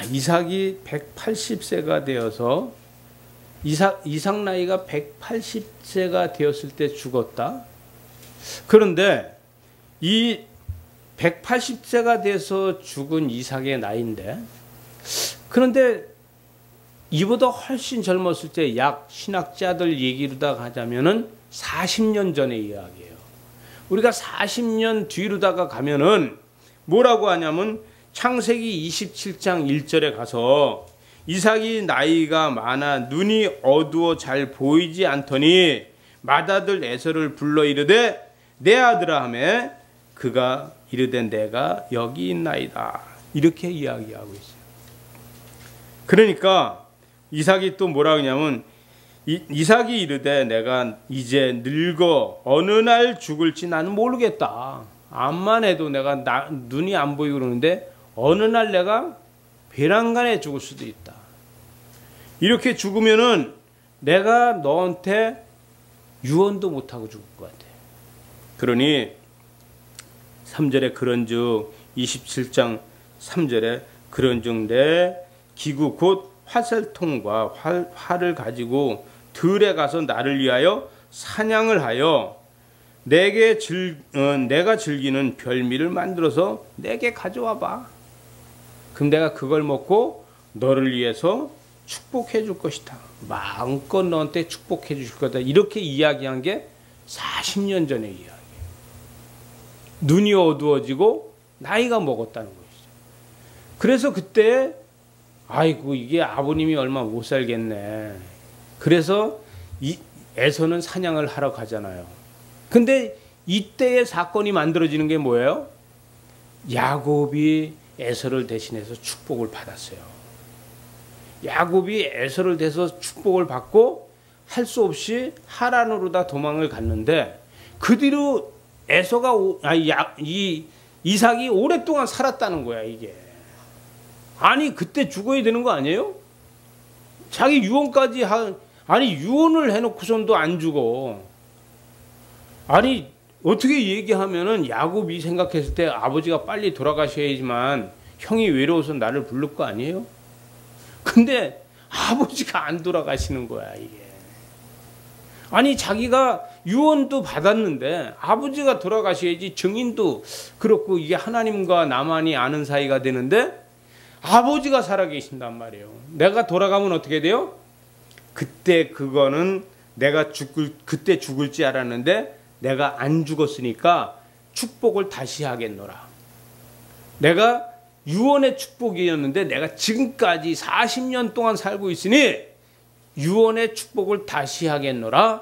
이삭이 180세가 되어서 이삭 나이가 180세가 되었을 때 죽었다. 그런데 이 180세가 돼서 죽은 이삭의 나이인데, 그런데 이보다 훨씬 젊었을 때 약 신학자들 얘기로다가 하자면은 40년 전의 이야기예요. 우리가 40년 뒤로다가 가면은 뭐라고 하냐면 창세기 27장 1절에 가서 이삭이 나이가 많아 눈이 어두워 잘 보이지 않더니 맏아들 에서를 불러 이르되 내 아들아 하매 그가 이르되 내가 여기 있나이다. 이렇게 이야기하고 있어요. 그러니까 이삭이 또 뭐라 하냐면 이삭이 이르되 내가 이제 늙어 어느 날 죽을지 나는 모르겠다. 암만 해도 내가 눈이 안 보이고 그러는데 어느 날 내가 배란간에 죽을 수도 있다. 이렇게 죽으면은 내가 너한테 유언도 못하고 죽을 것 같아. 그러니 3절에 그런즉 27장 3절에 그런즉 내 기구 곧 화살통과 활을 가지고 들에 가서 나를 위하여 사냥을 하여 내가 즐기는 별미를 만들어서 내게 가져와 봐. 그럼 내가 그걸 먹고 너를 위해서 축복해 줄 것이다. 마음껏 너한테 축복해 줄 거다. 이렇게 이야기한 게 40년 전의 이야기예요. 눈이 어두워지고 나이가 먹었다는 것이죠. 그래서 그때 아이고 이게 아버님이 얼마 못 살겠네. 그래서 에서는 사냥을 하러 가잖아요. 근데 이때의 사건이 만들어지는 게 뭐예요? 야곱이 에서를 대신해서 축복을 받았어요. 야곱이 에서를 대서 축복을 받고 할 수 없이 하란으로 다 도망을 갔는데 그 뒤로 이삭이 오랫동안 살았다는 거야 이게. 아니 그때 죽어야 되는 거 아니에요? 자기 유언까지 유언을 해놓고선도 안 죽어. 아니 어떻게 얘기하면은 야곱이 생각했을 때 아버지가 빨리 돌아가셔야지만 형이 외로워서 나를 부를 거 아니에요? 근데 아버지가 안 돌아가시는 거야 이게. 아니 자기가 유언도 받았는데 아버지가 돌아가셔야지 증인도 그렇고 이게 하나님과 나만이 아는 사이가 되는데 아버지가 살아계신단 말이에요. 내가 돌아가면 어떻게 돼요? 그때 그거는 내가 그때 죽을지 알았는데 내가 안 죽었으니까 축복을 다시 하겠노라. 내가 유언의 축복이었는데 내가 지금까지 40년 동안 살고 있으니 유언의 축복을 다시 하겠노라.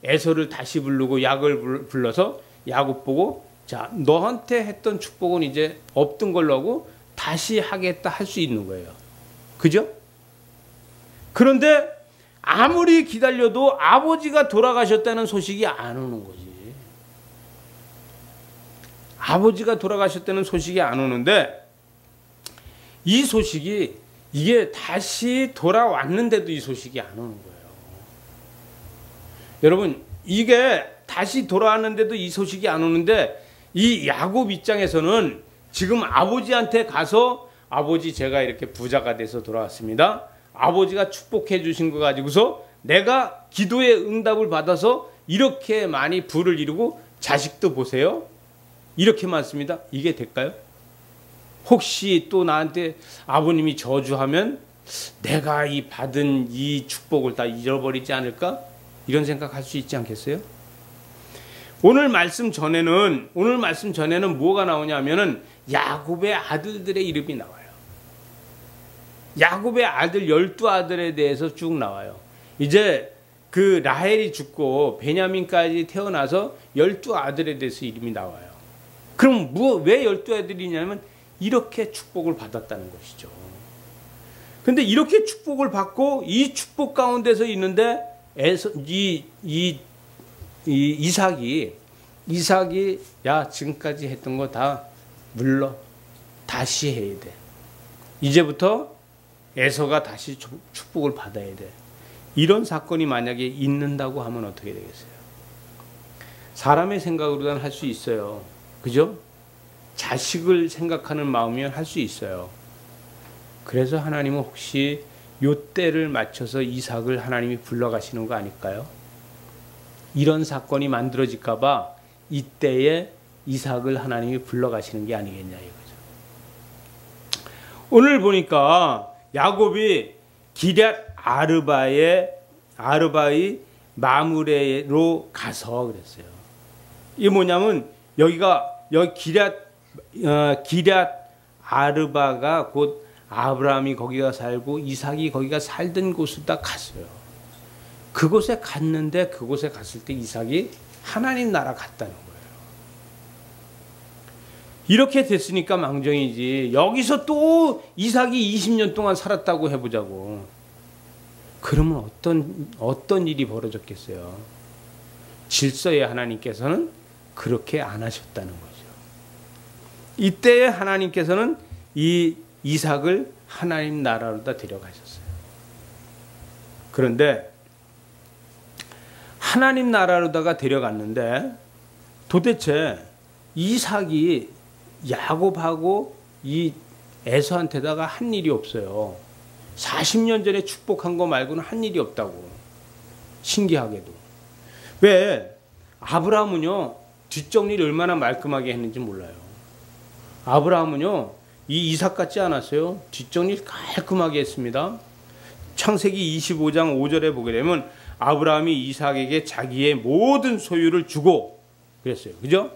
에서를 다시 부르고 야곱을 불러서 야곱 보고 자 너한테 했던 축복은 이제 없던 걸로 하고 다시 하겠다 할 수 있는 거예요. 그죠? 그런데 아무리 기다려도 아버지가 돌아가셨다는 소식이 안 오는 거지. 아버지가 돌아가셨다는 소식이 안 오는데 이 소식이 이게 다시 돌아왔는데도 이 소식이 안 오는 거예요. 여러분 이게 다시 돌아왔는데도 이 소식이 안 오는데 이 야곱 입장에서는 지금 아버지한테 가서 아버지 제가 이렇게 부자가 돼서 돌아왔습니다. 아버지가 축복해 주신 거 가지고서 내가 기도의 응답을 받아서 이렇게 많이 부를 이루고 자식도 보세요. 이렇게 많습니다. 이게 될까요? 혹시 또 나한테 아버님이 저주하면 내가 이 받은 이 축복을 다 잃어버리지 않을까? 이런 생각할 수 있지 않겠어요? 오늘 말씀 전에는 뭐가 나오냐면은 야곱의 아들들의 이름이 나와요. 야곱의 아들 12아들에 대해서 쭉 나와요. 이제 그 라헬이 죽고 베냐민까지 태어나서 12아들에 대해서 이름이 나와요. 그럼 왜 12아들이냐면 이렇게 축복을 받았다는 것이죠. 근데 이렇게 축복을 받고 이 축복 가운데서 있는데 이삭이 야 지금까지 했던 거 다 물러 다시 해야 돼. 이제부터 에서가 다시 축복을 받아야 돼. 이런 사건이 만약에 있는다고 하면 어떻게 되겠어요? 사람의 생각으로는 할 수 있어요. 그죠? 자식을 생각하는 마음이면 할 수 있어요. 그래서 하나님은 혹시 요 때를 맞춰서 이삭을 하나님이 불러가시는 거 아닐까요? 이런 사건이 만들어질까 봐 이때에 이삭을 하나님이 불러가시는 게 아니겠냐 이거죠. 오늘 보니까 야곱이 기럇 아르바의 마므레로 가서 그랬어요. 이게 뭐냐면 여기 기럇 아르바가 곧 아브라함이 거기가 살고 이삭이 거기가 살던 곳으로 딱 갔어요. 그곳에 갔는데 그곳에 갔을 때 이삭이 하나님 나라 갔다는 거예요. 이렇게 됐으니까 망정이지. 여기서 또 이삭이 20년 동안 살았다고 해보자고. 그러면 어떤 일이 벌어졌겠어요? 질서의 하나님께서는 그렇게 안 하셨다는 거죠. 이때에 하나님께서는 이 이삭을 하나님 나라로다 데려가셨어요. 그런데 하나님 나라로다가 데려갔는데 도대체 이삭이 야곱하고 이 에서한테다가 한 일이 없어요. 40년 전에 축복한 거 말고는 한 일이 없다고. 신기하게도. 왜? 아브라함은요, 뒷정리를 얼마나 말끔하게 했는지 몰라요. 아브라함은요, 이 이삭 같지 않았어요. 뒷정리를 깔끔하게 했습니다. 창세기 25장 5절에 보게 되면 아브라함이 이삭에게 자기의 모든 소유를 주고 그랬어요. 그죠?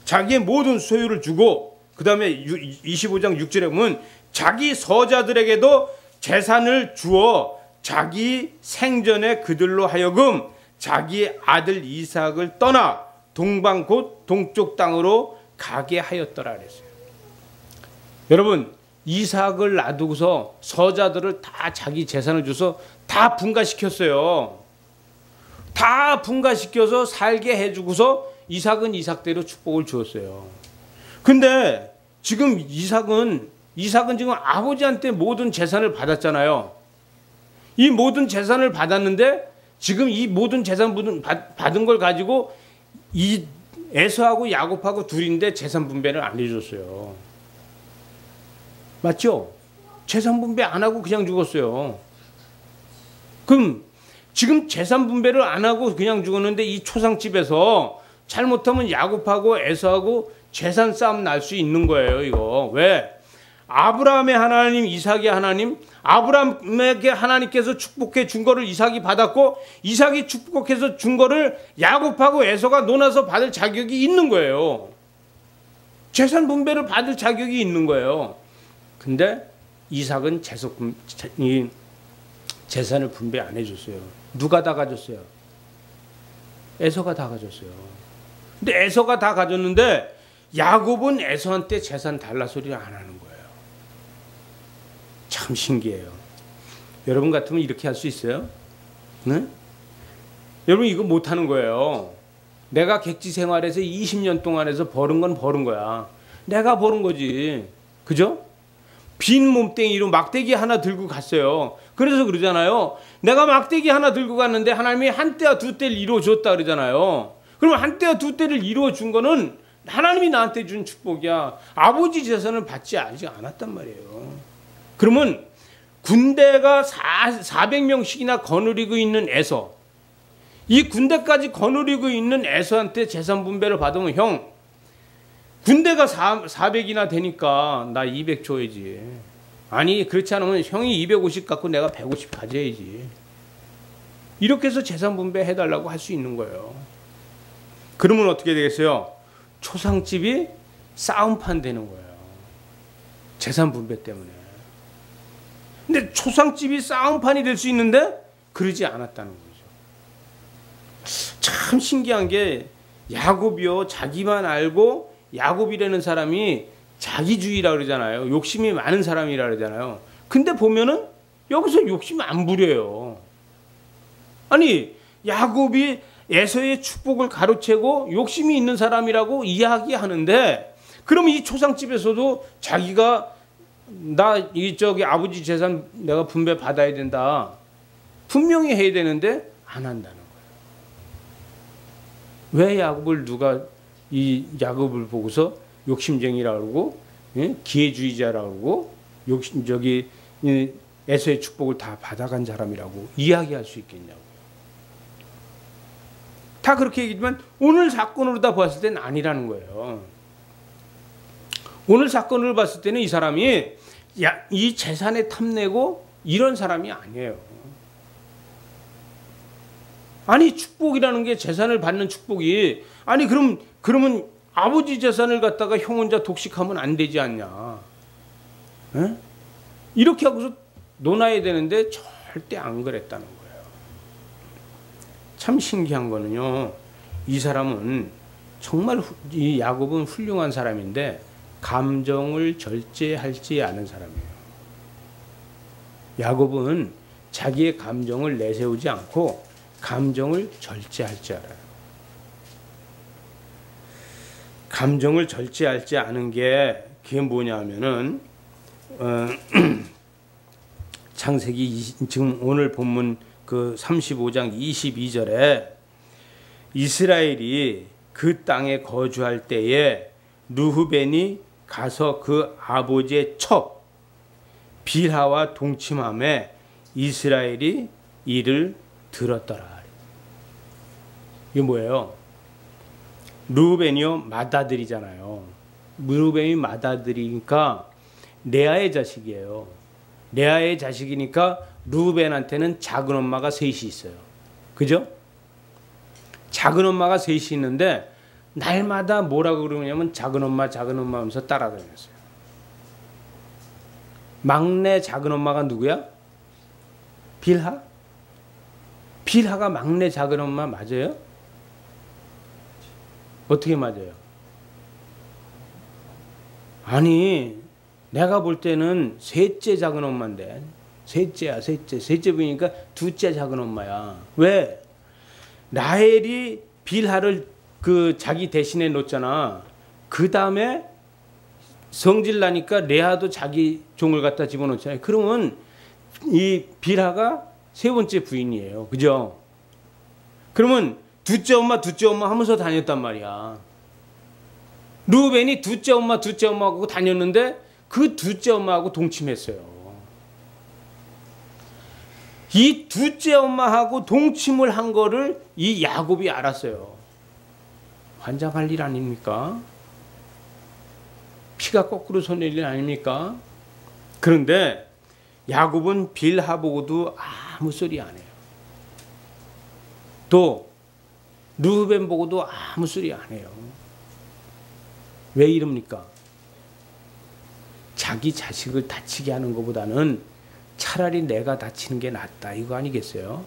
자기의 모든 소유를 주고 그 다음에 25장 6절에 보면 자기 서자들에게도 재산을 주어 자기 생전에 그들로 하여금 자기 아들 이삭을 떠나 동방 곧 동쪽 땅으로 가게 하였더라 그랬어요. 여러분, 이삭을 놔두고서 서자들을 다 자기 재산을 줘서 다 분가시켰어요. 다 분가시켜서 살게 해주고서 이삭은 이삭대로 축복을 주었어요. 근데 지금 이삭은 지금 아버지한테 모든 재산을 받았잖아요. 이 모든 재산을 받았는데 지금 이 모든 재산 받은 걸 가지고 이 에서하고 야곱하고 둘인데 재산 분배를 안 해줬어요. 맞죠? 재산 분배 안 하고 그냥 죽었어요. 그럼 지금 재산 분배를 안 하고 그냥 죽었는데 이 초상집에서 잘못하면 야곱하고 에서하고 재산 싸움 날 수 있는 거예요. 이거 왜? 아브라함의 하나님, 이삭의 하나님, 아브라함에게 하나님께서 축복해 준 거를 이삭이 받았고 이삭이 축복해서 준 거를 야곱하고 에서가 논아서 받을 자격이 있는 거예요. 재산 분배를 받을 자격이 있는 거예요. 근데 이삭은 재산을 분배 안 해줬어요. 누가 다 가졌어요? 에서가 다 가졌어요. 근데 에서가 다 가졌는데 야곱은 에서한테 재산 달라 소리를 안 하는 거예요. 참 신기해요. 여러분 같으면 이렇게 할 수 있어요? 네? 여러분 이거 못하는 거예요. 내가 객지 생활에서 20년 동안 해서 벌은 건 벌은 거야. 내가 벌은 거지. 그죠? 빈 몸뚱이로 막대기 하나 들고 갔어요. 그래서 그러잖아요. 내가 막대기 하나 들고 갔는데 하나님이 한 때와 두 때를 이루어 줬다 그러잖아요. 그러면 한 때와 두 때를 이루어 준 거는 하나님이 나한테 준 축복이야. 아버지 재산을 받지 아직 않았단 말이에요. 그러면 군대가 400명씩이나 거느리고 있는 에서, 이 군대까지 거느리고 있는 에서한테 재산 분배를 받으면 형, 군대가 400이나 되니까 나 200 줘야지. 아니 그렇지 않으면 형이 250 갖고 내가 150 가져야지. 이렇게 해서 재산 분배 해달라고 할 수 있는 거예요. 그러면 어떻게 되겠어요? 초상집이 싸움판 되는 거예요. 재산 분배 때문에. 근데 초상집이 싸움판이 될 수 있는데 그러지 않았다는 거죠. 참 신기한 게 야곱이요, 자기만 알고 야곱이라는 사람이 자기주의라 그러잖아요. 욕심이 많은 사람이라 그러잖아요. 근데 보면은 여기서 욕심 안 부려요. 아니 야곱이 에서의 축복을 가로채고 욕심이 있는 사람이라고 이야기하는데, 그럼 이 초상집에서도 자기가 저기 아버지 재산 내가 분배 받아야 된다 분명히 해야 되는데 안 한다는 거예요. 왜 야곱을 누가 이 야곱을 보고서 욕심쟁이라고 그러고, 예? 기회주의자라고 그러고, 이 에서의 축복을 다 받아간 사람이라고 이야기할 수 있겠냐고. 다 그렇게 얘기지만 오늘 사건으로 다 봤을 때는 아니라는 거예요. 오늘 사건을 봤을 때는 이 사람이 이 재산에 탐내고 이런 사람이 아니에요. 아니 축복이라는 게 재산을 받는 축복이 아니 그러면 아버지 재산을 갖다가 형 혼자 독식하면 안 되지 않냐? 에? 이렇게 하고서 논해야 되는데 절대 안 그랬다는 거예요. 참 신기한 거는요. 이 사람은 정말 이 야곱은 훌륭한 사람인데 감정을 절제하지 않은 사람이에요. 야곱은 자기의 감정을 내세우지 않고 감정을 절제할 줄 알아요. 감정을 절제하지 않은 게 그게 뭐냐면은 창세기 지금 오늘 본문 그 35장 22절에 이스라엘이 그 땅에 거주할 때에 르후벤이 가서 그 아버지의 첩 빌하와 동침함에 이스라엘이 이를 들었더라. 이게 뭐예요? 르후벤이요 맏아들이잖아요. 르후벤이 맏아들이니까 레아의 자식이에요. 레아의 자식이니까 르후벤한테는 작은 엄마가 셋이 있어요. 그죠? 작은 엄마가 셋이 있는데 날마다 뭐라고 그러냐면 작은 엄마 하면서 따라다녔어요. 막내 작은 엄마가 누구야? 빌하? 빌하가 막내 작은 엄마 맞아요? 어떻게 맞아요? 아니 내가 볼 때는 셋째 작은 엄마인데 셋째야 셋째 보니까 둘째 작은 엄마야. 왜? 라헬이 빌하를 그 자기 대신에 놓잖아. 그 다음에 성질 나니까 레아도 자기 종을 갖다 집어넣잖아요. 그러면 이 빌하가 세 번째 부인이에요. 그죠? 그러면 둘째 엄마 하면서 다녔단 말이야. 르우벤이 둘째 엄마하고 다녔는데 그 둘째 엄마하고 동침했어요. 이 둘째 엄마하고 동침을 한 거를 이 야곱이 알았어요. 환장할 일 아닙니까? 피가 거꾸로 솟는 일 아닙니까? 그런데 야곱은 빌하 보고도 아무 소리 안 해요. 또 르후벤 보고도 아무 소리 안 해요. 왜 이럽니까? 자기 자식을 다치게 하는 것보다는 차라리 내가 다치는 게 낫다 이거 아니겠어요?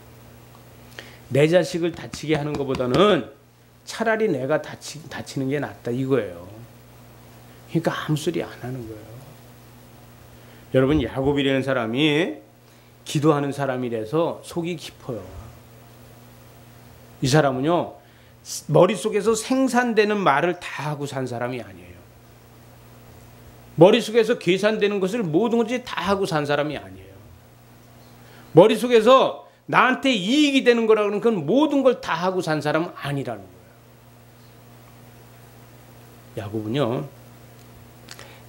내 자식을 다치게 하는 것보다는 차라리 내가 다치는 게 낫다 이거예요. 그러니까 아무 소리 안 하는 거예요. 여러분 야곱이라는 사람이 기도하는 사람이라서 속이 깊어요. 이 사람은요 머릿속에서 생산되는 말을 다 하고 산 사람이 아니에요. 머릿속에서 계산되는 것을 모든 것을 다 하고 산 사람이 아니에요. 머릿속에서 나한테 이익이 되는 거라 그러면 그건 모든 걸 다 하고 산 사람은 아니라는 거예요. 야곱은요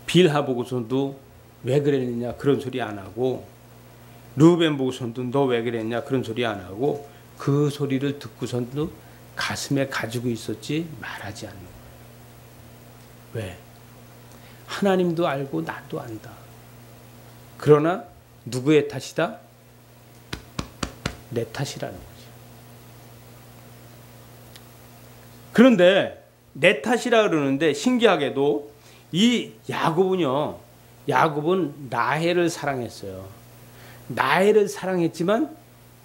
빌하 보고서도 왜 그랬느냐 그런 소리 안 하고 르우벤 보고서도 너 왜 그랬냐 그런 소리 안 하고 그 소리를 듣고서도 가슴에 가지고 있었지 말하지 않는 거예요. 왜? 하나님도 알고 나도 안다. 그러나 누구의 탓이다? 내 탓이라는 거죠. 그런데 내 탓이라 그러는데 신기하게도 이 야곱은 라헬을 사랑했어요. 라헬을 사랑했지만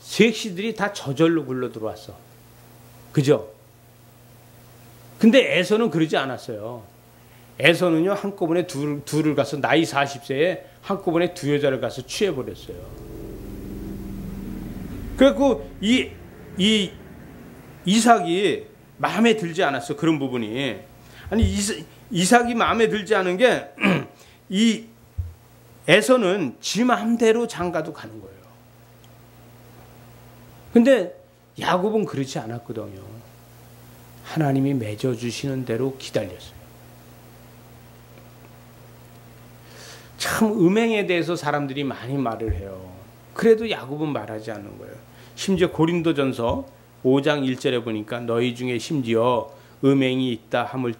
색시들이 다 저절로 굴러 들어왔어. 그죠? 근데 에서는 그러지 않았어요. 에서는요 한꺼번에 둘을 가서 나이 40세에 한꺼번에 두 여자를 가서 취해버렸어요. 그래갖고 이 이삭이 마음에 들지 않았어. 그런 부분이. 아니 이삭이 마음에 들지 않은 게 이 에서는 지 마음대로 장가도 가는 거예요. 근데 야곱은 그렇지 않았거든요. 하나님이 맺어주시는 대로 기다렸어요. 참 음행에 대해서 사람들이 많이 말을 해요. 그래도 야곱은 말하지 않는 거예요. 심지어 고린도전서 5장 1절에 보니까 너희 중에 심지어 음행이 있다 함을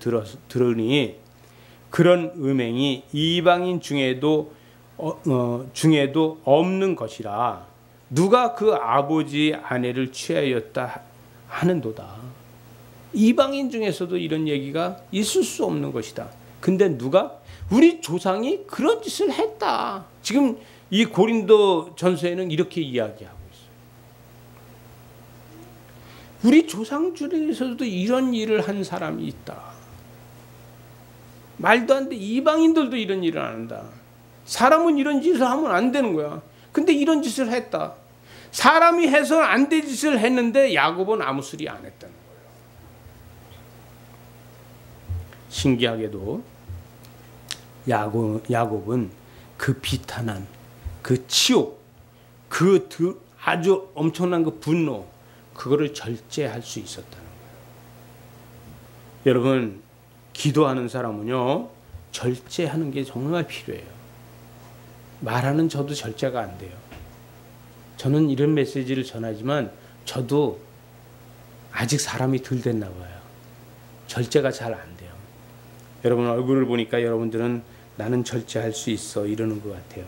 들으니 그런 음행이 이방인 중에도 없는 것이라 누가 그 아버지 아내를 취하였다 하는도다. 이방인 중에서도 이런 얘기가 있을 수 없는 것이다. 근데 누가? 우리 조상이 그런 짓을 했다. 지금 이 고린도 전서에는 이렇게 이야기하고 있어요. 우리 조상 중에서도 이런 일을 한 사람이 있다. 말도 안 돼. 이방인들도 이런 일을 안 한다. 사람은 이런 짓을 하면 안 되는 거야. 근데 이런 짓을 했다. 사람이 해서 안 될 짓을 했는데 야곱은 아무 소리 안 했다는 거예요. 신기하게도 야곱은 그 비탄한 그 치욕, 그 아주 엄청난 그 분노, 그거를 절제할 수 있었다는 거예요. 여러분, 기도하는 사람은요, 절제하는 게 정말 필요해요. 말하는 저도 절제가 안 돼요. 저는 이런 메시지를 전하지만 저도 아직 사람이 덜 됐나 봐요. 절제가 잘 안 돼요. 여러분 얼굴을 보니까 여러분들은 나는 절제할 수 있어 이러는 것 같아요.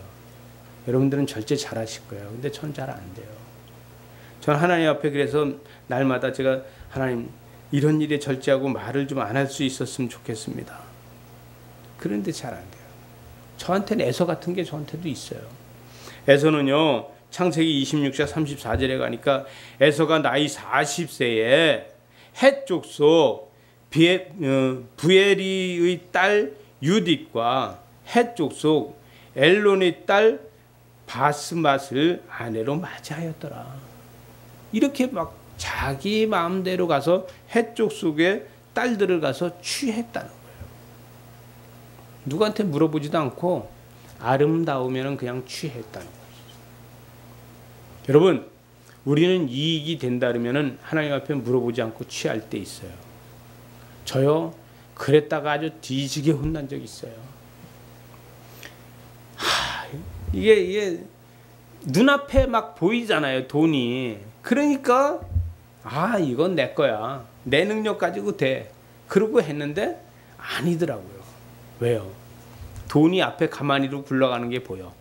여러분들은 절제 잘 하실 거예요. 근데 전 잘 안 돼요. 저는 하나님 앞에 그래서 날마다 제가 하나님 이런 일에 절제하고 말을 좀 안 할 수 있었으면 좋겠습니다. 그런데 잘 안 돼요. 저한테는 에서 같은 게 저한테도 있어요. 에서는요, 창세기 26장 34절에 가니까 에서가 나이 40세에 헷 족속 부에리의 딸 유딧과 헷 족속 엘론의 딸 바스맛을 아내로 맞이하였더라. 이렇게 막 자기 마음대로 가서 헷 족속의 딸들을 가서 취했다는 거예요. 누구한테 물어보지도 않고 아름다우면 그냥 취했다는 거예요. 여러분, 우리는 이익이 된다 그러면 하나님 앞에 물어보지 않고 취할 때 있어요. 저요, 그랬다가 아주 뒤지게 혼난 적 있어요. 이게 눈앞에 막 보이잖아요, 돈이. 그러니까 이건 내 거야. 내 능력 가지고 돼. 그러고 했는데 아니더라고요. 왜요? 돈이 앞에 가만히로 굴러가는 게 보여.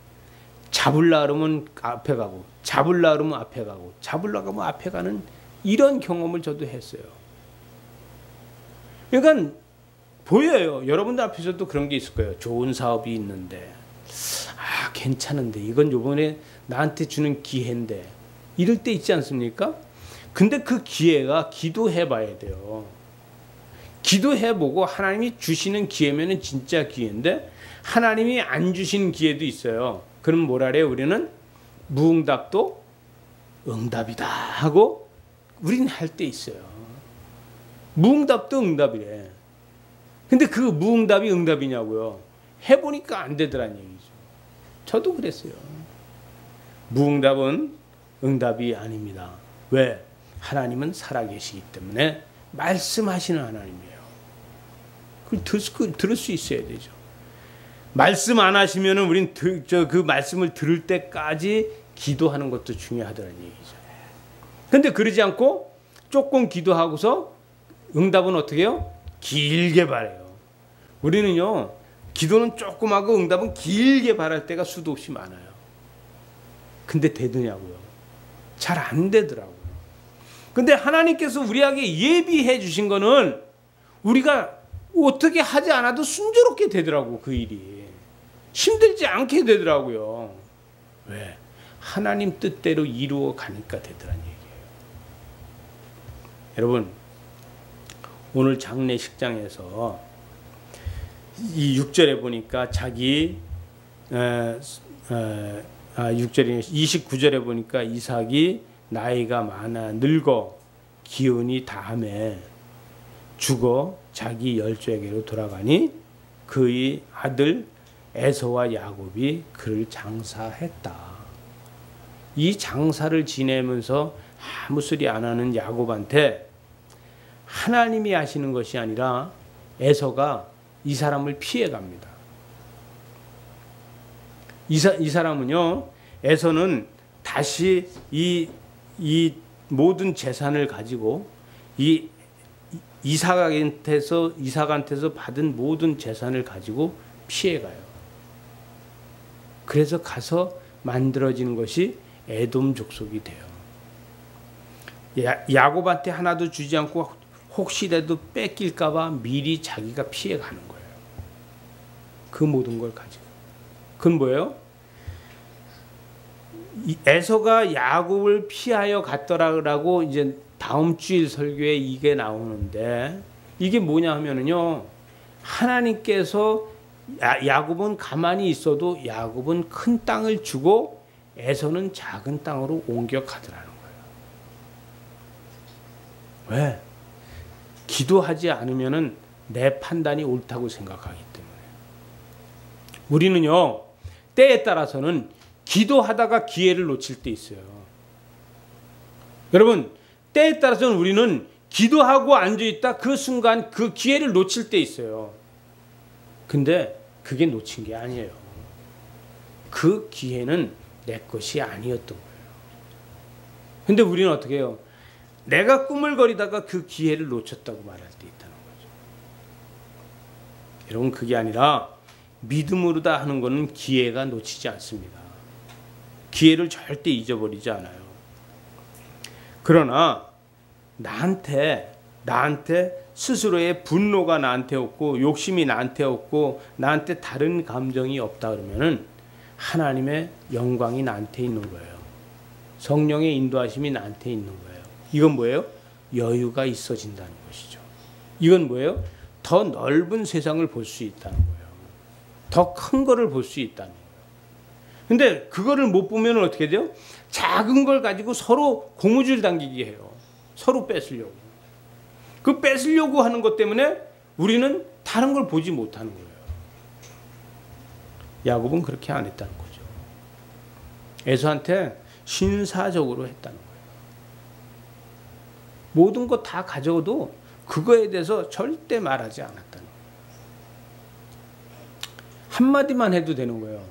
잡으려 그러면 앞에 가고, 잡으려 그러면 앞에 가고, 잡으려 가면 앞에 가는 이런 경험을 저도 했어요. 그러니까 보여요. 여러분들 앞에서도 그런 게 있을 거예요. 좋은 사업이 있는데, 괜찮은데, 이건 요번에 나한테 주는 기회인데, 이럴 때 있지 않습니까? 근데 그 기회가 기도해 봐야 돼요. 기도해보고 하나님이 주시는 기회면은 진짜 기회인데 하나님이 안 주신 기회도 있어요. 그럼 뭐라래요? 우리는 무응답도 응답이다 하고 우리는 할 때 있어요. 무응답도 응답이래. 근데 그 무응답이 응답이냐고요. 해보니까 안 되더란 얘기죠. 저도 그랬어요. 무응답은 응답이 아닙니다. 왜? 하나님은 살아계시기 때문에 말씀하시는 하나님이에요. 그걸 들을 수 있어야 되죠. 말씀 안 하시면 우린 그 말씀을 들을 때까지 기도하는 것도 중요하다는 얘기죠. 근데 그러지 않고 조금 기도하고서 응답은 어떻게 해요? 길게 바라요. 우리는요, 기도는 조금 하고 응답은 길게 바랄 때가 수도 없이 많아요. 근데 되느냐고요? 잘 안 되더라고요. 근데 하나님께서 우리에게 예비해 주신 거는 우리가 어떻게 하지 않아도 순조롭게 되더라고. 그 일이 힘들지 않게 되더라고요. 왜? 하나님 뜻대로 이루어 가니까 되더란 얘기예요. 여러분, 오늘 장례식장에서 이 6절에 보니까 자기 6절에 29절에 보니까 이삭이 나이가 많아 늙어 기운이 다함에 죽어 자기 열조에게로 돌아가니 그의 아들 에서와 야곱이 그를 장사했다. 이 장사를 지내면서 아무 소리 안 하는 야곱한테 하나님이 하시는 것이 아니라 에서가 이 사람을 피해 갑니다. 이 사람은요, 에서는 다시 이 모든 재산을 가지고 이 이삭한테서 받은 모든 재산을 가지고 피해가요. 그래서 가서 만들어지는 것이 에돔 족속이 돼요. 야곱한테 하나도 주지 않고 혹시라도 뺏길까봐 미리 자기가 피해가는 거예요. 그 모든 걸 가지고. 그건 뭐예요? 에서가 야곱을 피하여 갔더라라고 이제 다음 주일 설교에 이게 나오는데, 이게 뭐냐 하면은요, 하나님께서 야곱은 가만히 있어도 야곱은 큰 땅을 주고 에서는 작은 땅으로 옮겨가더라는 거예요. 왜? 기도하지 않으면은 내 판단이 옳다고 생각하기 때문에. 우리는요, 때에 따라서는 기도하다가 기회를 놓칠 때 있어요. 여러분, 때에 따라서는 우리는 기도하고 앉아있다 그 순간 그 기회를 놓칠 때 있어요. 근데 그게 놓친 게 아니에요. 그 기회는 내 것이 아니었던 거예요. 근데 우리는 어떻게 해요? 내가 꾸물거리다가 그 기회를 놓쳤다고 말할 때 있다는 거죠. 여러분, 그게 아니라 믿음으로다 하는 것은 기회가 놓치지 않습니다. 기회를 절대 잊어버리지 않아요. 그러나 나한테 스스로의 분노가 나한테 없고 욕심이 나한테 없고 나한테 다른 감정이 없다 그러면은 하나님의 영광이 나한테 있는 거예요. 성령의 인도하심이 나한테 있는 거예요. 이건 뭐예요? 여유가 있어진다는 것이죠. 이건 뭐예요? 더 넓은 세상을 볼 수 있다는 거예요. 더 큰 거를 볼 수 있다는 거예요. 근데 그거를 못 보면 어떻게 돼요? 작은 걸 가지고 서로 고무줄 당기기 해요. 서로 뺏으려고. 그 뺏으려고 하는 것 때문에 우리는 다른 걸 보지 못하는 거예요. 야곱은 그렇게 안 했다는 거죠. 에서한테 신사적으로 했다는 거예요. 모든 것 다 가져도 그거에 대해서 절대 말하지 않았다는 거예요. 한마디만 해도 되는 거예요.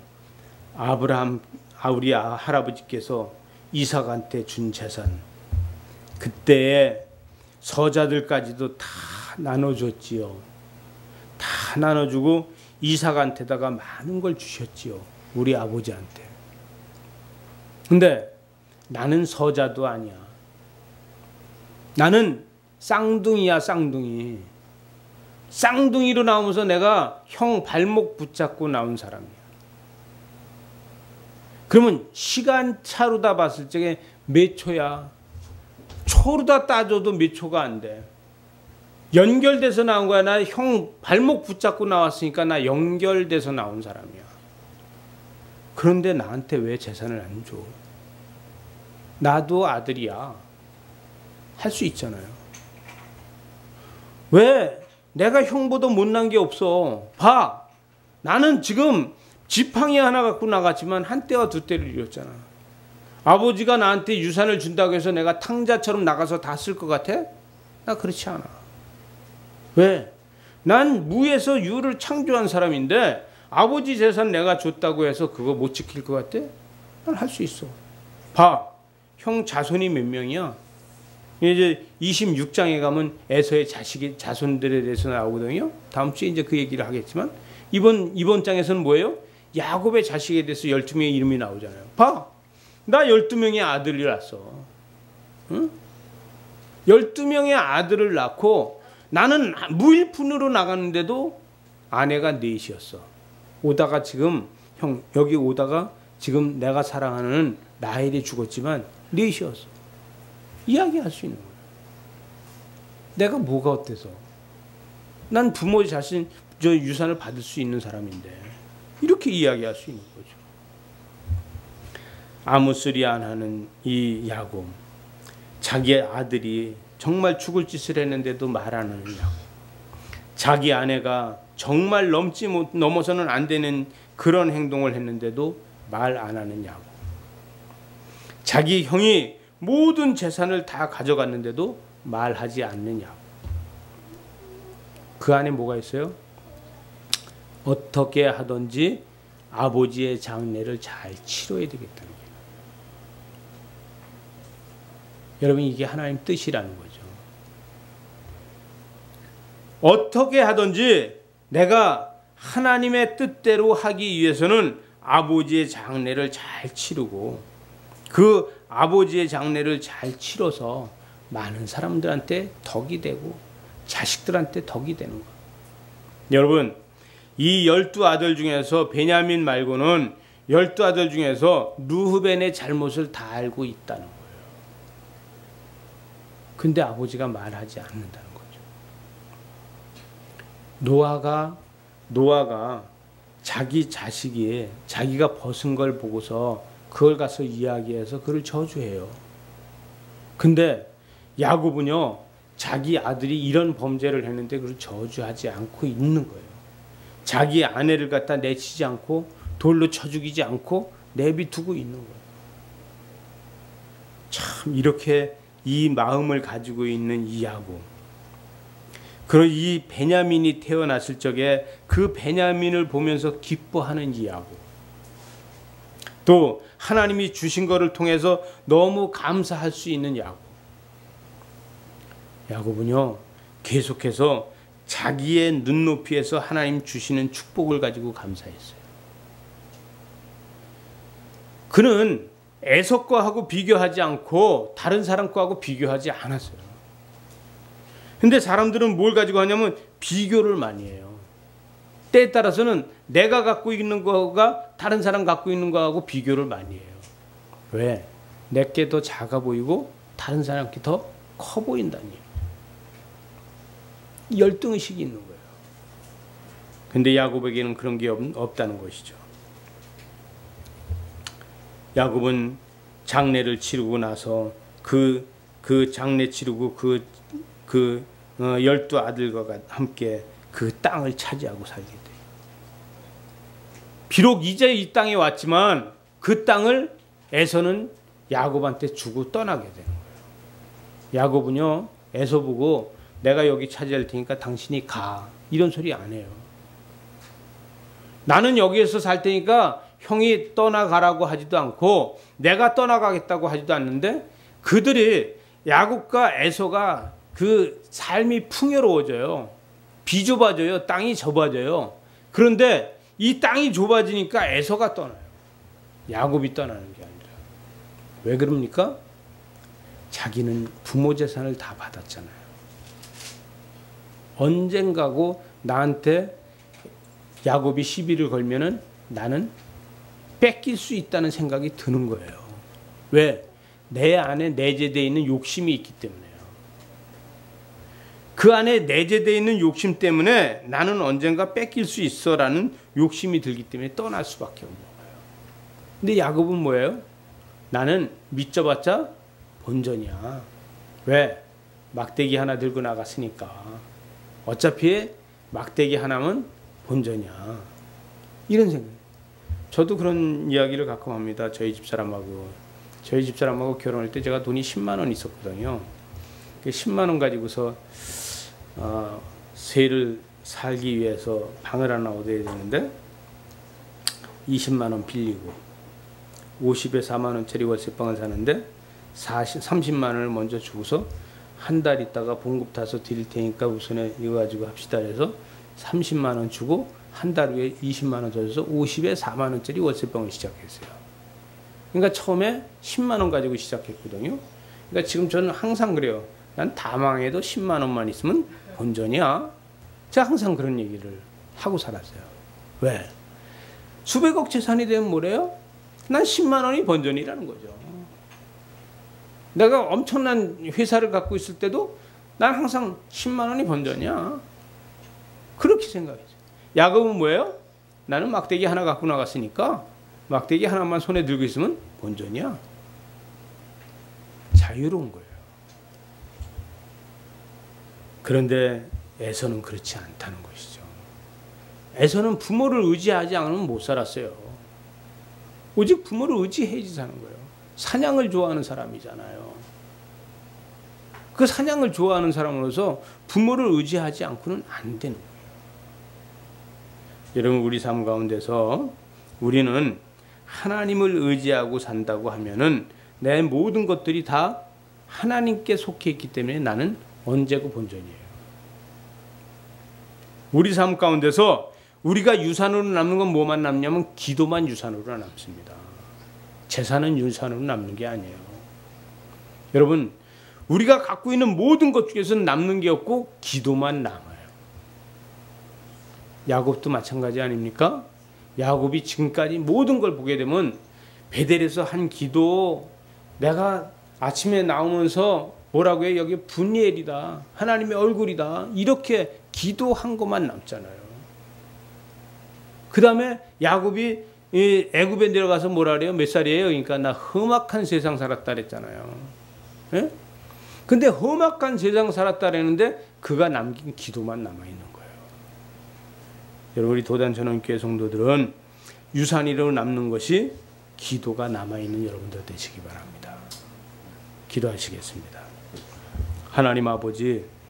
우리 할아버지께서 이삭한테 준 재산, 그때의 서자들까지도 다 나눠줬지요. 다 나눠주고 이삭한테다가 많은 걸 주셨지요. 우리 아버지한테. 근데 나는 서자도 아니야. 나는 쌍둥이야, 쌍둥이. 쌍둥이로 나오면서 내가 형 발목 붙잡고 나온 사람이야. 그러면 시간차로다 봤을 적에 몇 초야? 초로다 따져도 몇 초가 안 돼. 연결돼서 나온 거야. 나 형 발목 붙잡고 나왔으니까 나 연결돼서 나온 사람이야. 그런데 나한테 왜 재산을 안 줘? 나도 아들이야. 할 수 있잖아요. 왜 내가 형보다 못난 게 없어? 봐. 나는 지금 지팡이 하나 갖고 나갔지만 한 때와 두 때를 이뤘잖아. 아버지가 나한테 유산을 준다고 해서 내가 탕자처럼 나가서 다 쓸 것 같아? 나 그렇지 않아. 왜? 난 무에서 유를 창조한 사람인데 아버지 재산 내가 줬다고 해서 그거 못 지킬 것 같아? 난 할 수 있어. 봐. 형 자손이 몇 명이야? 이제 26장에 가면 에서의 자손들에 대해서 나오거든요. 다음 주에 이제 그 얘기를 하겠지만 이번 장에서는 뭐예요? 야곱의 자식에 대해서 12명의 이름이 나오잖아요. 봐. 나 12명의 아들을 낳았어. 응? 12명의 아들을 낳고 나는 무일푼으로 나갔는데도 아내가 넷이었어. 오다가 지금 여기 오다가 지금 내가 사랑하는 라헬이 죽었지만 넷이었어. 이야기할 수 있는 거예요. 내가 뭐가 어때서? 난 부모 자신 저 유산을 받을 수 있는 사람인데 이렇게 이야기할 수 있는 거죠. 아무 소리 안 하는 이 야곱, 자기의 아들이 정말 죽을 짓을 했는데도 말 안 하는 야곱, 자기 아내가 정말 넘어서는 안 되는 그런 행동을 했는데도 말 안 하는 야곱, 자기 형이 모든 재산을 다 가져갔는데도 말하지 않는 야곱. 그 안에 뭐가 있어요? 어떻게 하든지 아버지의 장례를 잘 치러야 되겠다는 거예요. 여러분, 이게 하나님 뜻이라는 거죠. 어떻게 하든지 내가 하나님의 뜻대로 하기 위해서는 아버지의 장례를 잘 치르고, 그 아버지의 장례를 잘 치러서 많은 사람들한테 덕이 되고 자식들한테 덕이 되는 거예요. 여러분, 이 12아들 중에서 베냐민 말고는 12아들 중에서 르후벤의 잘못을 다 알고 있다는 거예요. 근데 아버지가 말하지 않는다는 거죠. 노아가 자기 자식이 자기가 벗은 걸 보고서 그걸 가서 이야기해서 그를 저주해요. 근데 야곱은요, 자기 아들이 이런 범죄를 했는데 그걸 저주하지 않고 있는 거예요. 자기 아내를 갖다 내치지 않고 돌로 쳐 죽이지 않고 내비두고 있는 거예요. 참, 이렇게 이 마음을 가지고 있는 이 야곱. 그리고 이 베냐민이 태어났을 적에 그 베냐민을 보면서 기뻐하는 이 야곱. 또 하나님이 주신 것을 통해서 너무 감사할 수 있는 야곱. 야곱은요, 계속해서 자기의 눈높이에서 하나님 주시는 축복을 가지고 감사했어요. 그는 에서 거하고 비교하지 않고 다른 사람 거하고 비교하지 않았어요. 근데 사람들은 뭘 가지고 하냐면 비교를 많이 해요. 때에 따라서는 내가 갖고 있는 거가 다른 사람 갖고 있는 거하고 비교를 많이 해요. 왜? 내게 더 작아 보이고 다른 사람께 더 커 보인다니. 열등의식이 있는 거예요. 근데 야곱에게는 그런 게 없다는 것이죠. 야곱은 장례를 치르고 나서 그 장례 치르고 12아들과 함께 그 땅을 차지하고 살게 돼요. 비록 이제 이 땅에 왔지만 그 땅을 에서는 야곱한테 주고 떠나게 되는 거예요. 야곱은요, 에서 보고 내가 여기 차지할 테니까 당신이 가, 이런 소리 안 해요. 나는 여기에서 살 테니까 형이 떠나가라고 하지도 않고 내가 떠나가겠다고 하지도 않는데, 그들이 야곱과 에서가 그 삶이 풍요로워져요. 비좁아져요. 땅이 좁아져요. 그런데 이 땅이 좁아지니까 에서가 떠나요. 야곱이 떠나는 게 아니라. 왜 그럽니까? 자기는 부모 재산을 다 받았잖아요. 언젠가고 나한테 야곱이 시비를 걸면은 나는 뺏길 수 있다는 생각이 드는 거예요. 왜? 내 안에 내재되어 있는 욕심이 있기 때문에요. 그 안에 내재되어 있는 욕심 때문에 나는 언젠가 뺏길 수 있어라는 욕심이 들기 때문에 떠날 수밖에 없는 거예요. 근데 야곱은 뭐예요? 나는 믿져봤자 본전이야. 왜? 막대기 하나 들고 나갔으니까. 어차피 막대기 하나면 본전이야. 이런 생각. 저도 그런 이야기를 가끔 합니다. 저희 집사람하고 결혼할 때 제가 돈이 10만 원 있었거든요. 10만 원 가지고서 세를 살기 위해서 방을 하나 얻어야 되는데 20만 원 빌리고 50에 4만 원짜리 월세방을 사는데 30만 원을 먼저 주고서 한 달 있다가 봉급 타서 드릴 테니까 우선에 이거 가지고 합시다 해서 30만 원 주고 한 달 후에 20만 원 더 줘서 50에 4만 원짜리 월세방을 시작했어요. 그러니까 처음에 10만 원 가지고 시작했거든요. 그러니까 지금 저는 항상 그래요. 난 다 망해도 10만 원만 있으면 본전이야. 제가 항상 그런 얘기를 하고 살았어요. 왜? 수백억 재산이 되면 뭐래요? 난 10만 원이 본전이라는 거죠. 내가 엄청난 회사를 갖고 있을 때도 난 항상 10만 원이 본전이야. 그렇게 생각했어요. 야곱은 뭐예요? 나는 막대기 하나 갖고 나갔으니까 막대기 하나만 손에 들고 있으면 본전이야. 자유로운 거예요. 그런데 에서는 그렇지 않다는 것이죠. 에서는 부모를 의지하지 않으면 못 살았어요. 오직 부모를 의지해야지 사는 거예요. 사냥을 좋아하는 사람이잖아요. 그 사냥을 좋아하는 사람으로서 부모를 의지하지 않고는 안 되는 거예요. 여러분, 우리 삶 가운데서 우리는 하나님을 의지하고 산다고 하면은 내 모든 것들이 다 하나님께 속해 있기 때문에 나는 언제고 본전이에요. 우리 삶 가운데서 우리가 유산으로 남는 건 뭐만 남냐면 기도만 유산으로 남습니다. 재산은 유산으로 남는 게 아니에요. 여러분, 우리가 갖고 있는 모든 것 중에서 남는 게 없고 기도만 남아요. 야곱도 마찬가지 아닙니까? 야곱이 지금까지 모든 걸 보게 되면 베델에서 한 기도, 내가 아침에 나오면서 뭐라고 해요? 여기 분이엘이다, 하나님의 얼굴이다, 이렇게 기도한 것만 남잖아요. 그 다음에 야곱이 애굽에 내려가서 뭐라 그래요? 몇 살이에요? 그러니까 나 험악한 세상 살았다 그랬잖아요. 예? 근데 험악한 세상 살았다 그랬는데 그가 남긴 기도만 남아있는 거예요. 여러분, 우리 도단천원교회 성도들은 유산으로 남는 것이 기도가 남아있는 여러분들 되시기 바랍니다. 기도하시겠습니다. 하나님 아버지,